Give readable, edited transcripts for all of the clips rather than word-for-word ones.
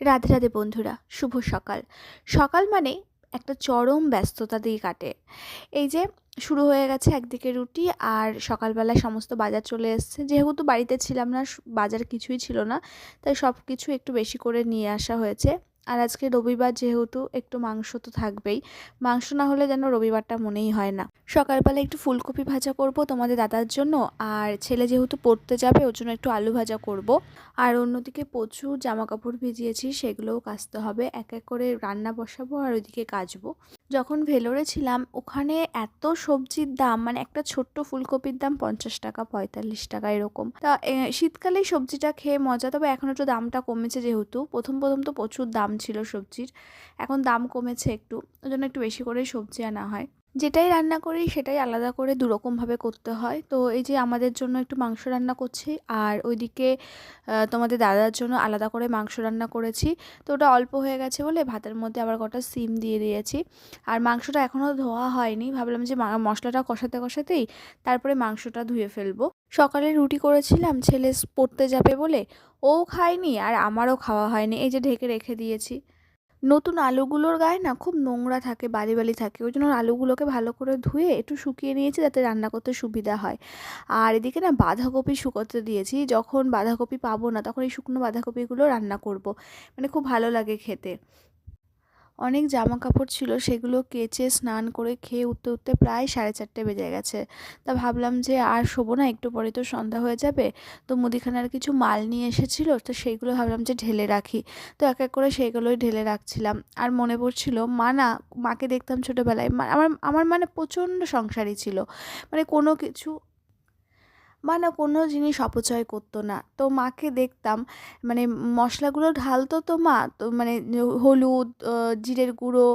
রাধে রাধে বন্ধুরা, শুভ সকাল। সকাল মানে একটা চরম ব্যস্ততা দিয়ে কাটে। এই যে শুরু হয়ে গেছে একদিকে রুটি, আর সকালবেলা সমস্ত বাজার চলে এসছে। যেহেতু বাড়িতে ছিলাম না, বাজার কিছুই ছিল না, তাই সব কিছু একটু বেশি করে নিয়ে আসা হয়েছে। আর আজকে রবিবার যেহেতু একটু মাংস তো থাকবেই। মাংস না হলে যেন রবিবারটা মনেই হয় না। সকালবেলা একটু ফুলকপি ভাজা করব তোমাদের দাদার জন্য, আর ছেলে যেহেতু পড়তে যাবে ওর জন্য একটু আলু ভাজা করব। আর অন্যদিকে প্রচুর জামা কাপড় ভিজিয়েছি, সেগুলোও কাচতে হবে। এক এক করে রান্না বসাবো আর ওইদিকে কাচবো। যখন ভেলোরে ছিলাম ওখানে এত সবজির দাম, মানে একটা ছোট্ট ফুলকপির দাম 50 টাকা 45 টাকা এরকম। তা শীতকালেই সবজিটা খেয়ে মজা। তবে এখন একটু দামটা কমেছে, যেহেতু প্রথম প্রথম তো প্রচুর দাম ছিল সবজির, এখন দাম কমেছে একটু, ওই জন্য একটু বেশি করে সবজি আনা হয়। যেটাই রান্না করি সেটাই আলাদা করে দুরকমভাবে করতে হয়। তো এই যে আমাদের জন্য একটু মাংস রান্না করছি, আর ওইদিকে তোমাদের দাদার জন্য আলাদা করে মাংস রান্না করেছি। তো ওটা অল্প হয়ে গেছে বলে ভাতের মধ্যে আবার কটা সিম দিয়ে দিয়েছি। আর মাংসটা এখনও ধোয়া হয়নি, ভাবলাম যে মশলাটা কষাতে কষাতেই তারপরে মাংসটা ধুয়ে ফেলবো। সকালে রুটি করেছিলাম, ছেলে পড়তে যাবে বলে ও খায়নি, আর আমারও খাওয়া হয়নি। এই যে ঢেকে রেখে দিয়েছি। নতুন আলুগুলোর গায়ে না খুব নোংরা থাকে, বালি বালি থাকে, ওই জন্য আলুগুলোকে ভালো করে ধুয়ে একটু শুকিয়ে নিয়েছি যাতে রান্না করতে সুবিধা হয়। আর এদিকে না বাঁধাকপি শুকোতে দিয়েছি, যখন বাঁধাকপি পাবো না তখন এই শুকনো বাঁধাকপিগুলো রান্না করব, মানে খুব ভালো লাগে খেতে। অনেক জামা কাপড় ছিল, সেগুলো কেচে স্নান করে খেয়ে উঠতে উঠতে প্রায় 4:30 বেজে গেছে। তা ভাবলাম যে আর শোবো না, একটু পরে তো সন্ধ্যা হয়ে যাবে। তো মুদিখানার কিছু মাল নিয়ে এসেছিলো, তো সেইগুলো ভাবলাম যে ঢেলে রাখি। তো এক এক করে সেইগুলোই ঢেলে রাখছিলাম। আর মনে পড়ছিল মাকে দেখতাম ছোটোবেলায়, আমার আমার মানে প্রচণ্ড সংসারী ছিল। মানে কোনো জিনিস অপচয় করতো না। তো মাকে দেখতাম, মানে মশলাগুলো ঢালতো তো মা, তো মানে হলুদ, জিরের গুঁড়ো,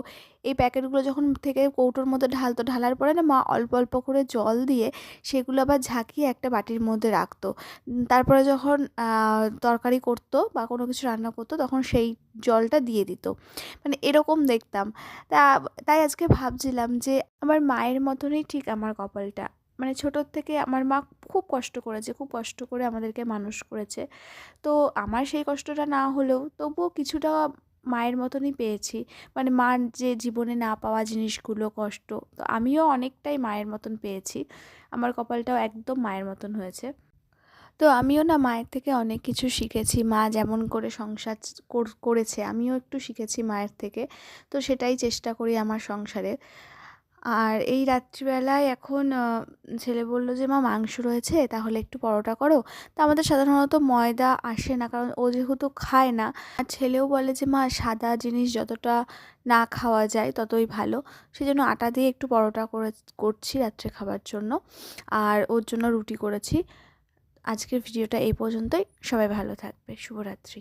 এই প্যাকেটগুলো যখন থেকে কৌটোর মধ্যে ঢালতো, ঢালার পরে না মা অল্প অল্প করে জল দিয়ে সেগুলো আবার ঝাঁকিয়ে একটা বাটির মধ্যে রাখতো। তারপরে যখন তরকারি করতো বা কোনো কিছু রান্না করতো তখন সেই জলটা দিয়ে দিত, মানে এরকম দেখতাম। তা তাই আজকে ভাবছিলাম যে আমার মায়ের মতনই ঠিক আমার কপালটা। মানে ছোটোর থেকে আমার মা খুব কষ্ট করেছে, খুব কষ্ট করে আমাদেরকে মানুষ করেছে। তো আমার সেই কষ্টটা না হলেও তবুও কিছুটা মায়ের মতনই পেয়েছি। মানে মার যে জীবনে না পাওয়া জিনিসগুলো, কষ্ট, তো আমিও অনেকটাই মায়ের মতন পেয়েছি। আমার কপালটাও একদম মায়ের মতন হয়েছে। তো আমিও না মায়ের থেকে অনেক কিছু শিখেছি। মা যেমন করে সংসার করেছে আমিও একটু শিখেছি মায়ের থেকে। তো সেটাই চেষ্টা করি আমার সংসারে। আর এই রাত্রিবেলায় এখন ছেলে বলল যে মা মাংস রয়েছে, তাহলে একটু পরোটা করো। তা আমাদের সাধারণত ময়দা আসে না, কারণ ও যেহেতু খায় না। আর ছেলেও বলে যে মা সাদা জিনিস যতটা না খাওয়া যায় ততই ভালো। সেজন্য আটা দিয়ে একটু পরোটা করছি রাত্রে খাবার জন্য, আর ওর জন্য রুটি করেছি। আজকের ভিডিওটা এই পর্যন্তই। সবাই ভালো থাকবে। শুভরাত্রি।